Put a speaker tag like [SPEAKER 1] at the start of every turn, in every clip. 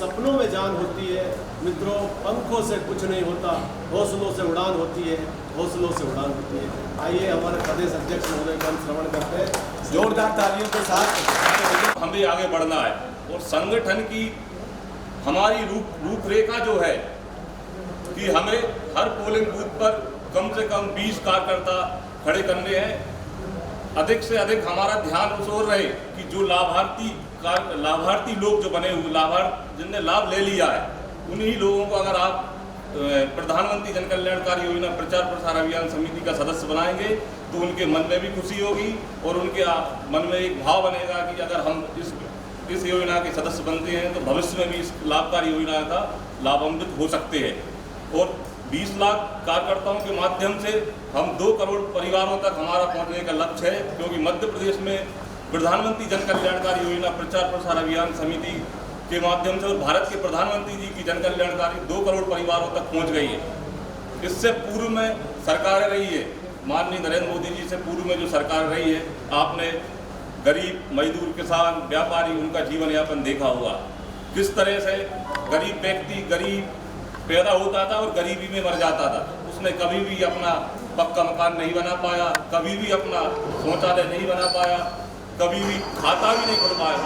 [SPEAKER 1] सपनों में जान होती है मित्रों, पंखों से कुछ नहीं होता, हौसलों से उड़ान होती है, हौसलों से उड़ान होती है। आइए हमारे प्रदेश अध्यक्ष महोदय का हम श्रवण करते हैं जोरदार तालियों के साथ।
[SPEAKER 2] हमें आगे बढ़ना है और संगठन की हमारी रूपरेखा जो है कि हमें हर पोलिंग बूथ पर कम से कम 20 कार्यकर्ता खड़े करने हैं। अधिक से अधिक हमारा ध्यान उस ओर रहे कि जो लाभार्थी लोग जो बने हुए जिनने लाभ ले लिया है, उन्हीं लोगों को अगर आप प्रधानमंत्री जन कल्याणकारी योजना प्रचार प्रसार अभियान समिति का सदस्य बनाएंगे तो उनके मन में भी खुशी होगी और उनके मन में एक भाव बनेगा कि अगर हम इस योजना के सदस्य बनते हैं तो भविष्य में भी इस लाभकारी योजना का लाभान्वित हो सकते हैं। और 20 लाख कार्यकर्ताओं के माध्यम से हम 2 करोड़ परिवारों तक हमारा पहुंचने का लक्ष्य है, क्योंकि मध्य प्रदेश में प्रधानमंत्री जन कल्याणकारी योजना प्रचार प्रसार अभियान समिति के माध्यम से और भारत के प्रधानमंत्री जी की जन कल्याणकारी 2 करोड़ परिवारों तक पहुंच गई है। इससे पूर्व में सरकारें रही है, माननीय नरेंद्र मोदी जी से पूर्व में जो सरकार रही है, आपने गरीब मजदूर किसान व्यापारी उनका जीवन यापन देखा होगा। किस तरह से गरीब व्यक्ति गरीब पैदा होता था और गरीबी में मर जाता था। उसने कभी भी अपना पक्का मकान नहीं बना पाया, कभी भी अपना शौचालय नहीं बना पाया, कभी भी खाता भी नहीं खुल पाया।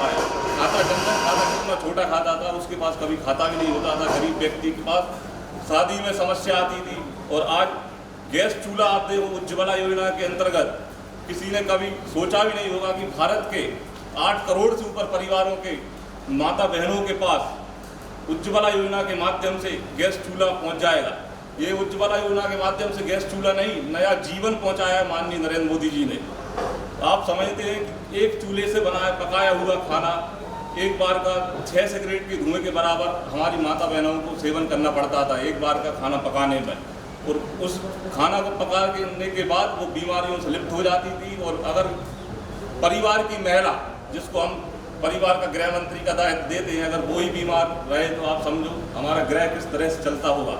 [SPEAKER 2] खाता जनधन खाता कितना छोटा खाता था, उसके पास कभी खाता भी नहीं होता था। गरीब व्यक्ति के पास शादी में समस्या आती थी। और आज गैस चूल्हा आप देखो, उज्ज्वला योजना के अंतर्गत किसी ने कभी सोचा भी नहीं होगा कि भारत के 8 करोड़ से ऊपर परिवारों के माता बहनों के पास उज्ज्वला योजना के माध्यम से गैस चूल्हा पहुंच जाएगा। ये उज्ज्वला योजना के माध्यम से गैस चूल्हा नहीं, नया जीवन पहुंचाया है माननीय नरेंद्र मोदी जी ने। आप समझते हैं कि एक चूल्हे से पकाया हुआ खाना एक बार का 6 सिगरेट के धुएं के बराबर हमारी माता बहनों को सेवन करना पड़ता था एक बार का खाना पकाने में। और उस खाना को पकाने के बाद वो बीमारियों से लिप्त हो जाती थी। और अगर परिवार की महिला, जिसको हम परिवार का गृह मंत्री का दायित्व देते हैं, अगर वो ही बीमार रहे तो आप समझो हमारा गृह किस तरह से चलता होगा।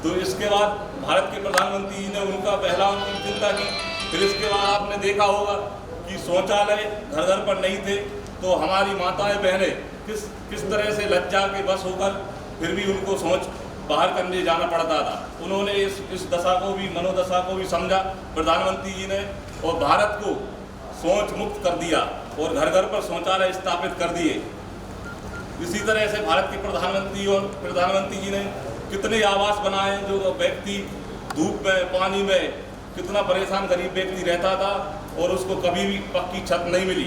[SPEAKER 2] तो इसके बाद भारत के प्रधानमंत्री जी ने उनका पहला उनकी चिंता की। फिर इसके बाद आपने देखा होगा कि शौचालय घर घर पर नहीं थे, तो हमारी माताएं बहनें किस तरह से लज्जा के बस होकर फिर भी उनको शौच बाहर करने जाना पड़ता था। उन्होंने इस दशा को भी, मनोदशा को भी समझा प्रधानमंत्री जी ने, और भारत को शौच मुक्त कर दिया और घर घर पर शौचालय स्थापित कर दिए। इसी तरह से भारत के प्रधानमंत्री जी ने कितने आवास बनाए, जो व्यक्ति धूप में पानी में कितना परेशान गरीब व्यक्ति रहता था और उसको कभी भी पक्की छत नहीं मिली,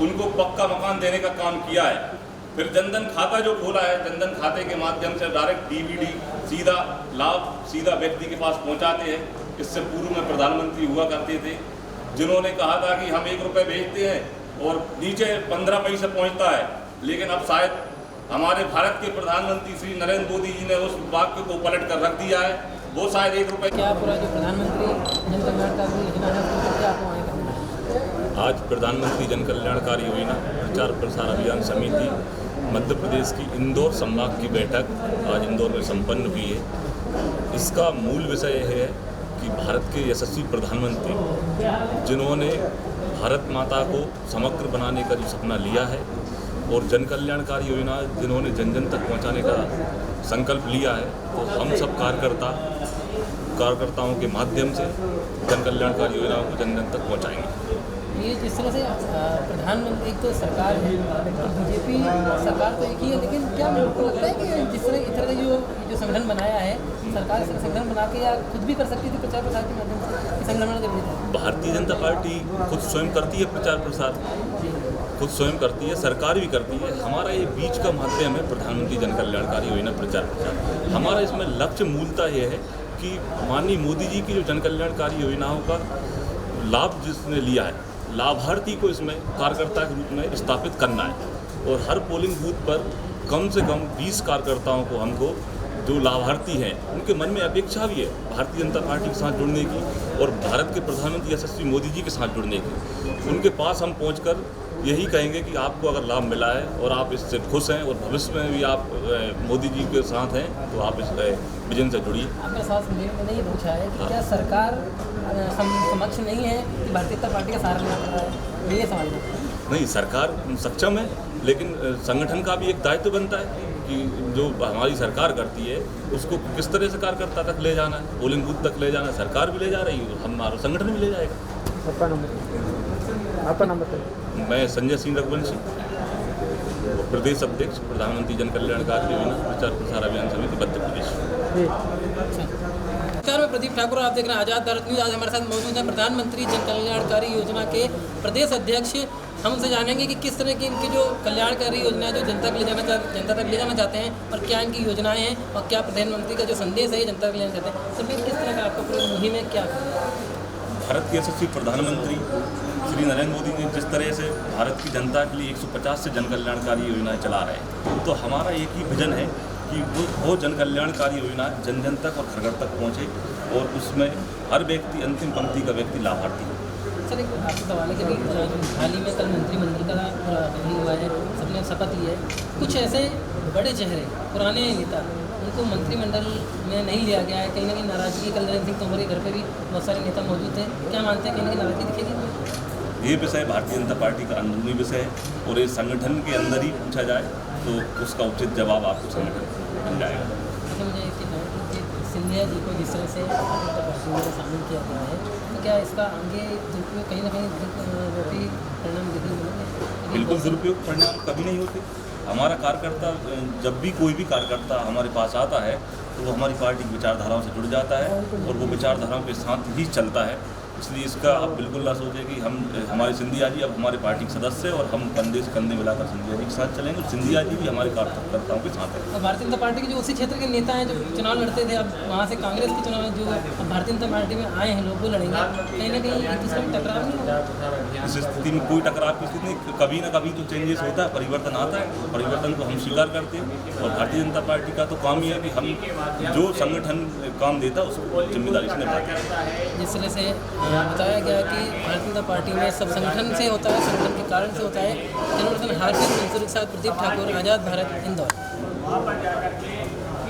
[SPEAKER 2] उनको पक्का मकान देने का काम किया है। फिर जनधन खाता जो खोला है, जनधन खाते के माध्यम से डायरेक्ट डीबीडी सीधा लाभ सीधा व्यक्ति के पास पहुंचाते हैं। इससे पूर्व में प्रधानमंत्री हुआ करते थे जिन्होंने कहा था कि हम 1 रुपये भेजते हैं और नीचे 15 पैसे पहुंचता है, लेकिन अब शायद हमारे भारत के प्रधानमंत्री श्री नरेंद्र मोदी जी ने उस वाक्य को पलट कर रख दिया है। वो शायद 1 रुपये
[SPEAKER 3] क्या पूरा जो प्रधानमंत्री जन कल्याणकारी योजना है उसको क्या आपको आगे करना है?
[SPEAKER 2] आज प्रधानमंत्री जन कल्याणकारी योजना प्रचार प्रसार अभियान समिति मध्य प्रदेश की इंदौर संभाग की बैठक आज इंदौर में संपन्न हुई है। इसका मूल विषय यह है कि भारत के यशस्वी प्रधानमंत्री जिन्होंने भारत माता को समग्र बनाने का जो सपना लिया है और जन कल्याणकारी योजना जिन्होंने जन जन तक पहुंचाने का संकल्प लिया है, तो हम सब कार्यकर्ताओं के माध्यम से जन कल्याणकारी योजनाओं को जन जन तक पहुंचाएंगे।
[SPEAKER 3] ये जिस तरह से प्रधानमंत्री, एक तो सरकार है, बीजेपी सरकार तो एक ही है, लेकिन क्या आपको लगता है कि जिस तरह इस तरह का जो संगठन बनाया है सरकार, इस संगठन बना के या खुद भी कर सकती थी प्रचार प्रसार के माध्यम से संगठन करनी थी?
[SPEAKER 2] भारतीय जनता पार्टी खुद स्वयं करती है प्रचार प्रसार, खुद स्वयं करती है, सरकार भी करती है। हमारा ये बीच का माध्यम है प्रधानमंत्री जन कल्याणकारी योजना प्रचार प्रसार। हमारा इसमें लक्ष्य मूलतः ये है कि माननीय मोदी जी की जो जन कल्याणकारी योजनाओं का लाभ जिसने लिया है, लाभार्थी को इसमें कार्यकर्ता के रूप में स्थापित करना है। और हर पोलिंग बूथ पर कम से कम 20 कार्यकर्ताओं को हमको जो लाभार्थी हैं उनके मन में अपेक्षा भी है भारतीय जनता पार्टी के साथ जुड़ने की और भारत के प्रधानमंत्री यशस्वी मोदी जी के साथ जुड़ने की। उनके पास हम पहुंचकर यही कहेंगे कि आपको अगर लाभ मिला है और आप इससे खुश हैं और भविष्य में भी आप मोदी जी के साथ हैं तो आप इस विजन से जुड़िए।
[SPEAKER 3] आपके साथ मैंने ये पूछा है कि क्या सरकार समक्ष नहीं है कि भारतीय जनता पार्टी का सहारा लेना पड़ रहा है? ये सवाल है।
[SPEAKER 2] नहीं, सरकार सक्षम है, लेकिन संगठन का भी एक दायित्व बनता है कि जो हमारी सरकार करती है उसको किस तरह से कार्यकर्ता तक ले जाना है, पोलिंग बूथ तक ले जाना है। सरकार भी ले जा रही है, हमारा संगठन भी ले जाएगा।
[SPEAKER 4] आपका नाम बताइए।
[SPEAKER 2] मैं संजय सिंह रघुवंशी, प्रदेश अध्यक्ष, प्रधानमंत्री जन कल्याणकारी योजना प्रचार प्रसार अभियान समिति मध्य प्रदेश।
[SPEAKER 3] नमस्कार, मैं प्रदीप ठाकुर, आप देख रहे हैं आज़ाद भारत न्यूज़। आज हमारे साथ मौजूद है प्रधानमंत्री जन कल्याणकारी योजना के प्रदेश अध्यक्ष। हम उनसे जानेंगे कि किस तरह की इनकी जो कल्याणकारी योजना है जो जनता तक ले जाना चाहते हैं और क्या इनकी योजनाएं हैं और क्या प्रधानमंत्री का जो संदेश है जनता तक ले जाना चाहते हैं। सर, किस तरह का आपका पूरी मुहिम है, क्या
[SPEAKER 2] भारत के यशस्वी प्रधानमंत्री श्री नरेंद्र मोदी ने जिस तरह से भारत की जनता के लिए 150 से जन कल्याणकारी योजनाएं चला रहे हैं, तो हमारा एक ही विजन है कि वो जन कल्याणकारी योजना जन जन तक और घर घर तक पहुँचे और उसमें हर व्यक्ति, अंतिम पंक्ति का व्यक्ति लाभार्थी हो।
[SPEAKER 3] सर, एक आपसे सवाल है कि हाल ही में कल मंत्रिमंडल का गठन हुआ है, सबने शपथ ली है। कुछ ऐसे बड़े चेहरे, पुराने नेता, उनको मंत्रिमंडल में नहीं लिया गया है। कहीं ना कहीं नाराजगी, कल नरेंद्र सिंह तोमर के घर पे भी बहुत सारे नेता मौजूद थे। क्या मानते हैं, कहीं ना कहीं नाराजगी दिखेगी?
[SPEAKER 2] ये विषय भारतीय जनता पार्टी का अंदरूनी विषय है और ये संगठन के अंदर ही पूछा जाए तो उसका उचित जवाब आपको संगठन मिल जाएगा।
[SPEAKER 3] लेकिन मुझे सिंधिया जी को जिस तरह से शामिल किया गया है, तो क्या इसका आगे दुरुपयोग कहीं ना कहीं परिणाम देखने मिलेंगे?
[SPEAKER 2] बिल्कुल दुरुपयोग परिणाम कभी नहीं होते। हमारा कार्यकर्ता, जब भी कोई भी कार्यकर्ता हमारे पास आता है तो वो हमारी पार्टी की विचारधाराओं से जुड़ जाता है और वो विचारधाराओं के साथ ही चलता है। इसलिए इसका आप बिल्कुल ना सोचें कि हमारे सिंधिया जी अब हमारे पार्टी के सदस्य हैं और हम कंधे से कंधे मिलाकर सिंधिया जी के साथ चलेंगे और सिंधिया जी भी हमारे कार्यकर्ताओं के साथ हैं।
[SPEAKER 3] और भारतीय जनता पार्टी के जो उसी क्षेत्र के नेता हैं जो चुनाव लड़ते थे, अब वहाँ से कांग्रेस के चुनाव जो अब भारतीय जनता पार्टी में आए हैं लोग, वो लड़ेंगे, कहीं ना कहीं एक दूसरे में टकराव नहीं होगा?
[SPEAKER 2] इस स्थिति में कोई टकराव की स्थिति नहीं, कभी ना कभी तो चेंजेस होता है, परिवर्तन आता है। परिवर्तन को हम स्वीकार करते हैं और भारतीय जनता पार्टी का तो काम ही है कि हम जो संगठन काम देता है उसको जिम्मेदारी से निभाते हैं।
[SPEAKER 3] जिस तरह से बताया गया कि भारतीय जनता पार्टी में सब संगठन से होता है, संगठन के कारण से होता है। जनवर्धन हार्दिक मंसूर के साथ प्रदीप ठाकुर, आज़ाद भारत, इंदौर।